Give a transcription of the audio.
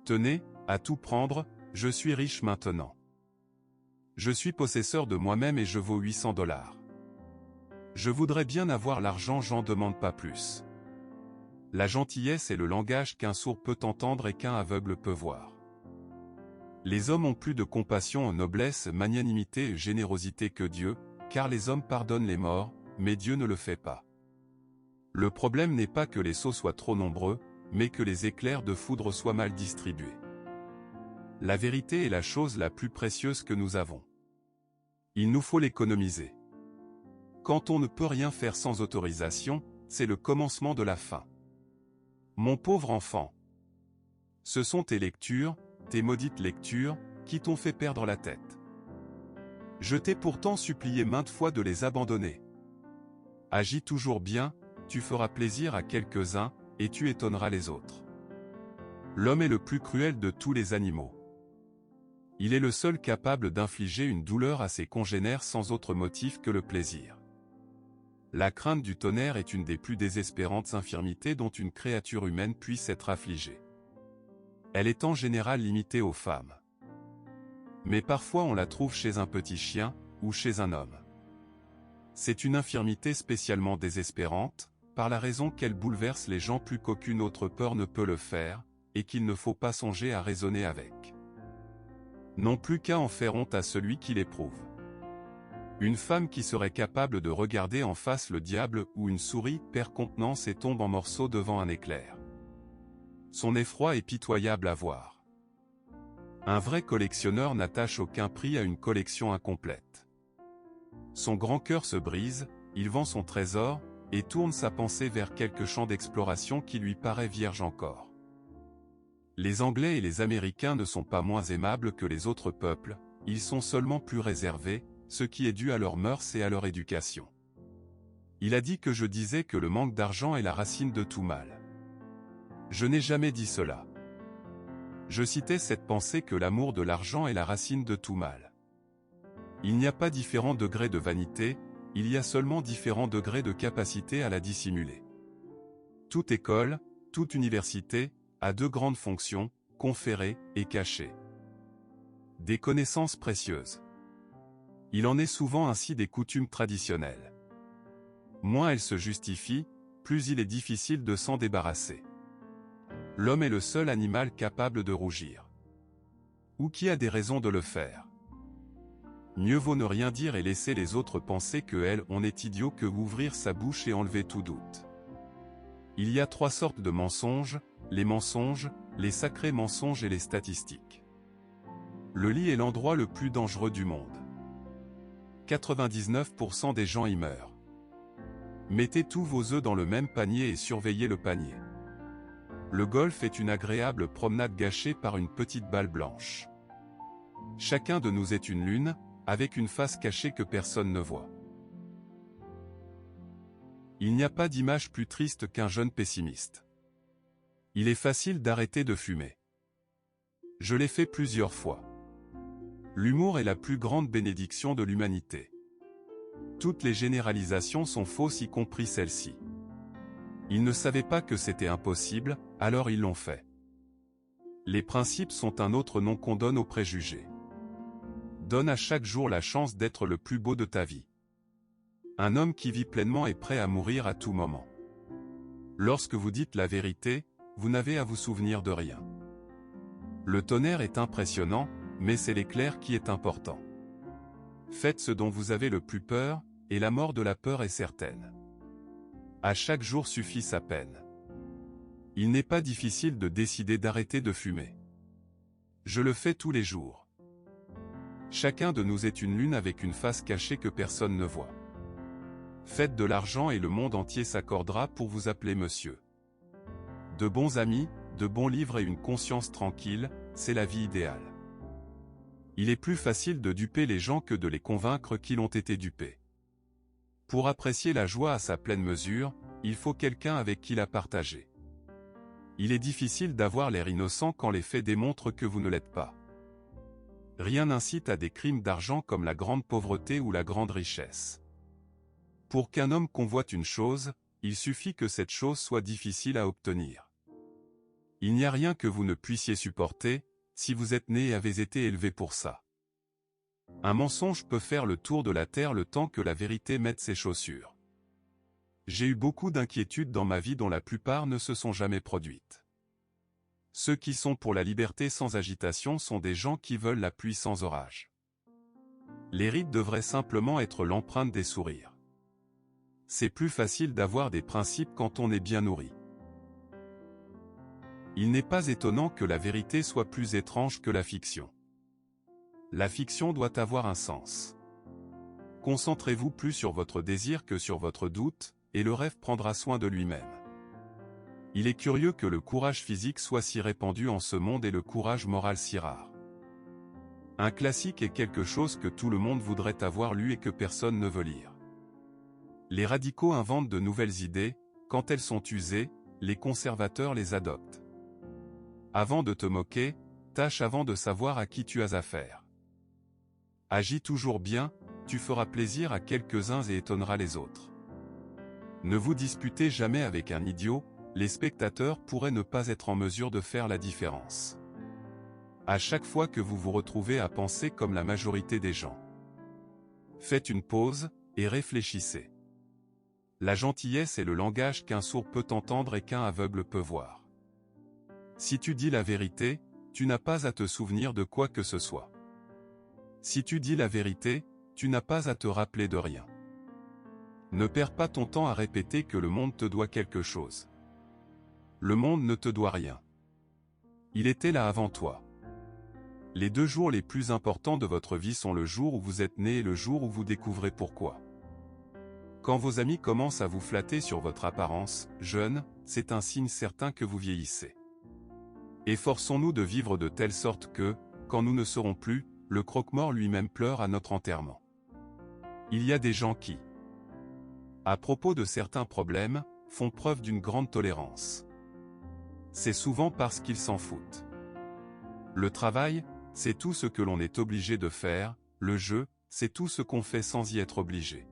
Tenez, à tout prendre, je suis riche maintenant. Je suis possesseur de moi-même et je vaux 800 $. Je voudrais bien avoir l'argent, j'en demande pas plus. La gentillesse est le langage qu'un sourd peut entendre et qu'un aveugle peut voir. Les hommes ont plus de compassion, noblesse, magnanimité et générosité que Dieu, car les hommes pardonnent les morts, mais Dieu ne le fait pas. Le problème n'est pas que les sots soient trop nombreux, mais que les éclairs de foudre soient mal distribués. La vérité est la chose la plus précieuse que nous avons. Il nous faut l'économiser. Quand on ne peut rien faire sans autorisation, c'est le commencement de la fin. Mon pauvre enfant, ce sont tes lectures, tes maudites lectures, qui t'ont fait perdre la tête. Je t'ai pourtant supplié maintes fois de les abandonner. Agis toujours bien, tu feras plaisir à quelques-uns, et tu étonneras les autres. L'homme est le plus cruel de tous les animaux. Il est le seul capable d'infliger une douleur à ses congénères sans autre motif que le plaisir. La crainte du tonnerre est une des plus désespérantes infirmités dont une créature humaine puisse être affligée. Elle est en général limitée aux femmes. Mais parfois on la trouve chez un petit chien, ou chez un homme. C'est une infirmité spécialement désespérante, par la raison qu'elle bouleverse les gens plus qu'aucune autre peur ne peut le faire, et qu'il ne faut pas songer à raisonner avec. Non plus qu'à en faire honte à celui qui l'éprouve. Une femme qui serait capable de regarder en face le diable ou une souris perd contenance et tombe en morceaux devant un éclair. Son effroi est pitoyable à voir. Un vrai collectionneur n'attache aucun prix à une collection incomplète. Son grand cœur se brise, il vend son trésor, et tourne sa pensée vers quelque champ d'exploration qui lui paraît vierge encore. Les Anglais et les Américains ne sont pas moins aimables que les autres peuples, ils sont seulement plus réservés, ce qui est dû à leurs mœurs et à leur éducation. Il a dit que je disais que le manque d'argent est la racine de tout mal. Je n'ai jamais dit cela. Je citais cette pensée que l'amour de l'argent est la racine de tout mal. Il n'y a pas différents degrés de vanité, il y a seulement différents degrés de capacité à la dissimuler. Toute école, toute université, a deux grandes fonctions, conférer et cacher. Des connaissances précieuses. Il en est souvent ainsi des coutumes traditionnelles. Moins elles se justifient, plus il est difficile de s'en débarrasser. L'homme est le seul animal capable de rougir. Ou qui a des raisons de le faire. Mieux vaut ne rien dire et laisser les autres penser que on est idiot que ouvrir sa bouche et enlever tout doute. Il y a trois sortes de mensonges, les sacrés mensonges et les statistiques. Le lit est l'endroit le plus dangereux du monde. 99% des gens y meurent. Mettez tous vos œufs dans le même panier et surveillez le panier. Le golf est une agréable promenade gâchée par une petite balle blanche. Chacun de nous est une lune, avec une face cachée que personne ne voit. Il n'y a pas d'image plus triste qu'un jeune pessimiste. Il est facile d'arrêter de fumer. Je l'ai fait plusieurs fois. L'humour est la plus grande bénédiction de l'humanité. Toutes les généralisations sont fausses, y compris celle-ci. Ils ne savaient pas que c'était impossible, alors ils l'ont fait. Les principes sont un autre nom qu'on donne aux préjugés. Donne à chaque jour la chance d'être le plus beau de ta vie. Un homme qui vit pleinement est prêt à mourir à tout moment. Lorsque vous dites la vérité, vous n'avez à vous souvenir de rien. Le tonnerre est impressionnant, mais c'est l'éclair qui est important. Faites ce dont vous avez le plus peur, et la mort de la peur est certaine. À chaque jour suffit sa peine. Il n'est pas difficile de décider d'arrêter de fumer. Je le fais tous les jours. Chacun de nous est une lune avec une face cachée que personne ne voit. Faites de l'argent et le monde entier s'accordera pour vous appeler monsieur. De bons amis, de bons livres et une conscience tranquille, c'est la vie idéale. Il est plus facile de duper les gens que de les convaincre qu'ils ont été dupés. Pour apprécier la joie à sa pleine mesure, il faut quelqu'un avec qui la partager. Il est difficile d'avoir l'air innocent quand les faits démontrent que vous ne l'êtes pas. Rien n'incite à des crimes d'argent comme la grande pauvreté ou la grande richesse. Pour qu'un homme convoite une chose, il suffit que cette chose soit difficile à obtenir. Il n'y a rien que vous ne puissiez supporter, si vous êtes né et avez été élevé pour ça. Un mensonge peut faire le tour de la terre le temps que la vérité mette ses chaussures. J'ai eu beaucoup d'inquiétudes dans ma vie dont la plupart ne se sont jamais produites. Ceux qui sont pour la liberté sans agitation sont des gens qui veulent la pluie sans orage. Les rites devraient simplement être l'empreinte des sourires. C'est plus facile d'avoir des principes quand on est bien nourri. Il n'est pas étonnant que la vérité soit plus étrange que la fiction. La fiction doit avoir un sens. Concentrez-vous plus sur votre désir que sur votre doute, et le rêve prendra soin de lui-même. Il est curieux que le courage physique soit si répandu en ce monde et le courage moral si rare. Un classique est quelque chose que tout le monde voudrait avoir lu et que personne ne veut lire. Les radicaux inventent de nouvelles idées, quand elles sont usées, les conservateurs les adoptent. Avant de te moquer, tâche avant de savoir à qui tu as affaire. Agis toujours bien, tu feras plaisir à quelques-uns et étonneras les autres. Ne vous disputez jamais avec un idiot, les spectateurs pourraient ne pas être en mesure de faire la différence. À chaque fois que vous vous retrouvez à penser comme la majorité des gens, faites une pause, et réfléchissez. La gentillesse est le langage qu'un sourd peut entendre et qu'un aveugle peut voir. Si tu dis la vérité, tu n'as pas à te souvenir de quoi que ce soit. Si tu dis la vérité, tu n'as pas à te rappeler de rien. Ne perds pas ton temps à répéter que le monde te doit quelque chose. Le monde ne te doit rien. Il était là avant toi. Les 2 jours les plus importants de votre vie sont le jour où vous êtes né et le jour où vous découvrez pourquoi. Quand vos amis commencent à vous flatter sur votre apparence, jeune, c'est un signe certain que vous vieillissez. Efforçons-nous de vivre de telle sorte que, quand nous ne serons plus, le croque-mort lui-même pleure à notre enterrement. Il y a des gens qui, à propos de certains problèmes, font preuve d'une grande tolérance. C'est souvent parce qu'ils s'en foutent. Le travail, c'est tout ce que l'on est obligé de faire, le jeu, c'est tout ce qu'on fait sans y être obligé.